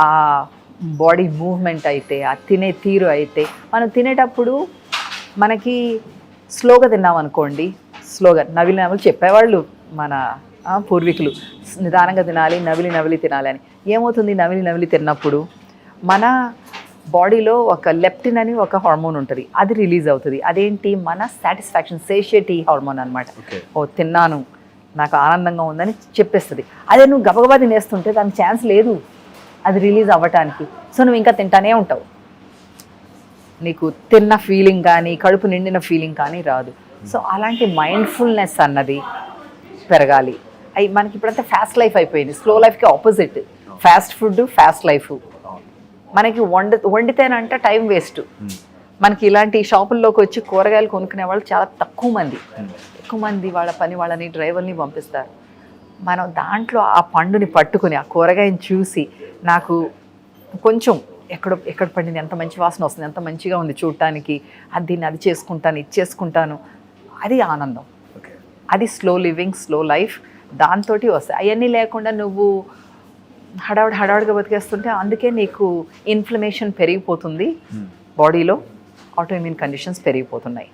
ఆ body movement అయితే, ఆ తినే తీరు అయితే, మనం తినేటప్పుడు మనకి స్లోగా తిన్నాం అనుకోండి, స్లోగా నవిలి నవిలి చెప్పేవాళ్ళు మన పూర్వీకులు, నిదానంగా తినాలి, నవిలి నవిలి తినాలి అని. ఏమవుతుంది నవిలి నవిలి తిన్నప్పుడు మన బాడీలో ఒక లెప్టిన్ అని ఒక హార్మోన్ ఉంటుంది, అది రిలీజ్ అవుతుంది. అదేంటి, మన సాటిస్ఫాక్షన్ సేషియటీ హార్మోన్ అనమాట. ఓ తిన్నాను, నాకు ఆనందంగా ఉందని చెప్పేస్తుంది. అదే నువ్వు గబగబా తినేస్తుంటే దానికి ఛాన్స్ లేదు అది రిలీజ్ అవ్వటానికి. సో నువ్వు ఇంకా తింటానే ఉంటావు, నీకు తిన్న ఫీలింగ్ కానీ కడుపు నిండిన ఫీలింగ్ కానీ రాదు. సో అలాంటి మైండ్ఫుల్నెస్ అన్నది పెరగాలి. అవి మనకి ఇప్పుడంతా ఫాస్ట్ లైఫ్ అయిపోయింది, స్లో లైఫ్కి opposite fast food, fast life. మనకి వండితేనంట టైం వేస్ట్. మనకి ఇలాంటి షాపుల్లోకి వచ్చి కూరగాయలు కొనుక్కునే వాళ్ళు చాలా తక్కువ మంది, ఎక్కువ మంది వాళ్ళ పని వాళ్ళని డ్రైవర్ని పంపిస్తారు. మనం దాంట్లో ఆ పండుని పట్టుకుని ఆ కూరగాయని చూసి నాకు కొంచెం ఎక్కడ పండింది, ఎంత మంచి వాసన వస్తుంది, ఎంత మంచిగా ఉంది చూడటానికి, దీన్ని అది చేసుకుంటాను, ఇది చేసుకుంటాను, అది ఆనందం. అది స్లో లివింగ్, స్లో లైఫ్. దాంతో వస్తాయి. అవన్నీ లేకుండా నువ్వు హడావుడిగా బతికేస్తుంటే అందుకే నీకు ఇన్ఫ్లమేషన్ పెరిగిపోతుంది బాడీలో, ఆటోఇమ్యూన్ కండిషన్స్ పెరిగిపోతున్నాయి.